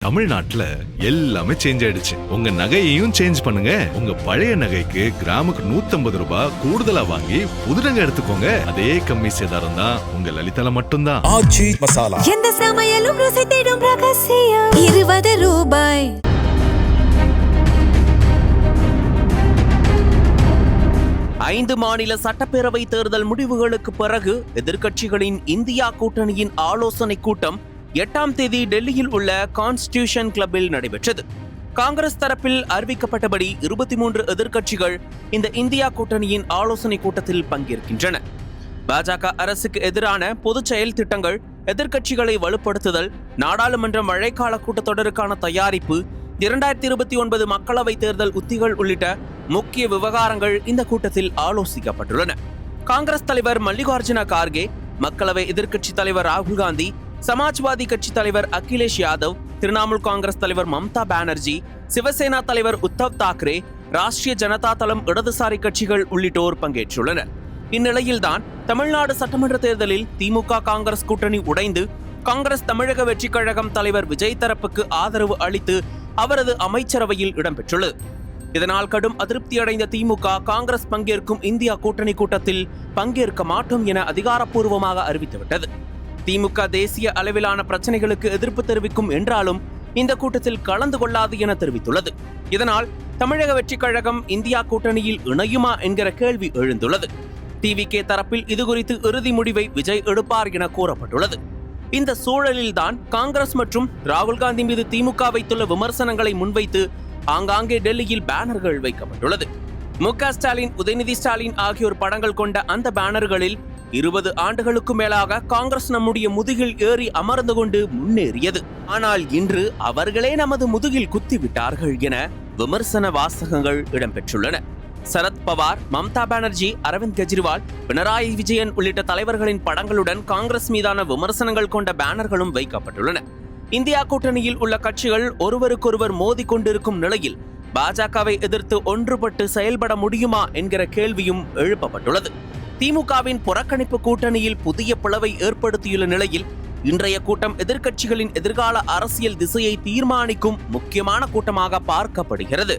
தமிழ்நாட்டுல எல்லாமே சேஞ்ச் ஆயிடுச்சு. உங்க நகையையும் சேஞ்ச் பண்ணுங்க. உங்க பழைய நகைக்கு கிராமுக்கு 150 ரூபாய் கூடுதலா வாங்கி புது நகை எடுத்துக்கோங்க. அதே கம்மி சேதாரம் தான் உங்க லலிதால மட்டும்தான். ஆச்சி மசாலா. எந்த சமையலும் ருசி தேடும் ரகசியம் 20 ரூபாய். ஐந்து மாநில சட்டப்பேரவை தேர்தல் முடிவுகளுக்கு பிறகு எதிர்க்கட்சிகளின் இந்தியா கூட்டணியின் ஆலோசனை கூட்டம் 8ஆம் தேதி டெல்லியில் உள்ள கான்ஸ்டிடியூஷன் கிளப்பில் நடைபெற்றது. காங்கிரஸ் தரப்பில் அறிவிக்கப்பட்டபடி 23 எதிர்க்கட்சிகள் இந்த இந்தியா கூட்டணியின் ஆலோசனை கூட்டத்தில் பங்கேற்கின்றன. பாஜக அரசுக்கு எதிரான பொது செயல் திட்டங்கள், எதிர்க்கட்சிகளை வலுப்படுத்துதல், நாடாளுமன்ற மழைக்கால கூட்டத்தொடருக்கான தயாரிப்பு, 2029 மக்களவை தேர்தல் உத்திகள் உள்ளிட்ட முக்கிய விவகாரங்கள் இந்த கூட்டத்தில் ஆலோசிக்கப்பட்டுள்ளன. காங்கிரஸ் தலைவர் மல்லிகார்ஜுன கார்கே, மக்களவை எதிர்க்கட்சி தலைவர் ராகுல் காந்தி, சமாஜ்வாதி கட்சி தலைவர் அகிலேஷ் யாதவ், திரிணாமுல் காங்கிரஸ் தலைவர் மம்தா பானர்ஜி, சிவசேனா தலைவர் உத்தவ் தாக்கரே, ராஷ்டிரிய ஜனதா தளம் இடதுசாரி கட்சிகள் உள்ளிட்டோர் பங்கேற்றுள்ளனர். இந்நிலையில்தான் தமிழ்நாடு சட்டமன்ற தேர்தலில் திமுக காங்கிரஸ் கூட்டணி உடைந்து காங்கிரஸ் தமிழக வெற்றி கழகம் தலைவர் விஜய் தரப்புக்கு ஆதரவு அளித்து அவரது அமைச்சரவையில் இடம்பெற்றுள்ளது. இதனால் கடும் அதிருப்தியடைந்த திமுக காங்கிரஸ் பங்கேற்கும் இந்தியா கூட்டணி கூட்டத்தில் பங்கேற்க மாட்டோம் என அதிகாரப்பூர்வமாக அறிவித்துவிட்டது. திமுக தேசிய அளவிலான பிரச்சனைகளுக்கு எதிர்ப்பு தெரிவிக்கும் என்றாலும் இந்த கூட்டத்தில் கலந்து கொள்ளாது என தெரிவித்துள்ளது. இதனால் தமிழக வெற்றி கழகம் இந்தியா கூட்டணியில் இணையுமா என்கிற கேள்வி எழுந்துள்ளது. டிவிகே தரப்பில் இதுகுறித்து இறுதி முடிவை விஜய் எடுப்பார் என கூறப்பட்டுள்ளது. இந்த சூழலில்தான் காங்கிரஸ் மற்றும் ராகுல் காந்தி மீது திமுக வைத்துள்ள விமர்சனங்களை முன்வைத்து ஆங்காங்கே டெல்லியில் பேனர்கள் வைக்கப்பட்டுள்ளது. மு.க. ஸ்டாலின், உதயநிதி ஸ்டாலின் ஆகியோர் படங்கள் கொண்ட அந்த பேனர்களில் 20 ஆண்டுகளுக்கு மேலாக காங்கிரஸ் நம்முடைய முதுகில் ஏறி அமர்ந்து கொண்டு முன்னேறியது, ஆனால் இன்று அவர்களே நமது முதுகில் குத்திவிட்டார்கள் என விமர்சன வாசகங்கள் இடம்பெற்றுள்ளன. சரத் பவார், மம்தா பானர்ஜி, அரவிந்த் கெஜ்ரிவால், பினராயி விஜயன் உள்ளிட்ட தலைவர்களின் படங்களுடன் காங்கிரஸ் மீதான விமர்சனங்கள் கொண்ட பேனர்களும் வைக்கப்பட்டுள்ளன. இந்தியா கூட்டணியில் உள்ள கட்சிகள் ஒருவருக்கொருவர் மோதி கொண்டிருக்கும் நிலையில் பாஜகவை எதிர்த்து ஒன்றுபட்டு செயல்பட முடியுமா என்கிற கேள்வியும் எழுப்பப்பட்டுள்ளது. திமுகவின் புறக்கணிப்பு கூட்டணியில் புதிய பிளவை ஏற்படுத்தியுள்ள நிலையில் இன்றைய கூட்டம் எதிர்க்கட்சிகளின் எதிர்கால அரசியல் திசையை தீர்மானிக்கும் முக்கியமான கூட்டமாக பார்க்கப்படுகிறது.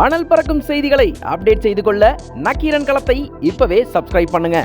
அனல் பறக்கும் செய்திகளை அப்டேட் செய்து கொள்ள நக்கீரன் களத்தை இப்பவே சப்ஸ்கிரைப் பண்ணுங்க.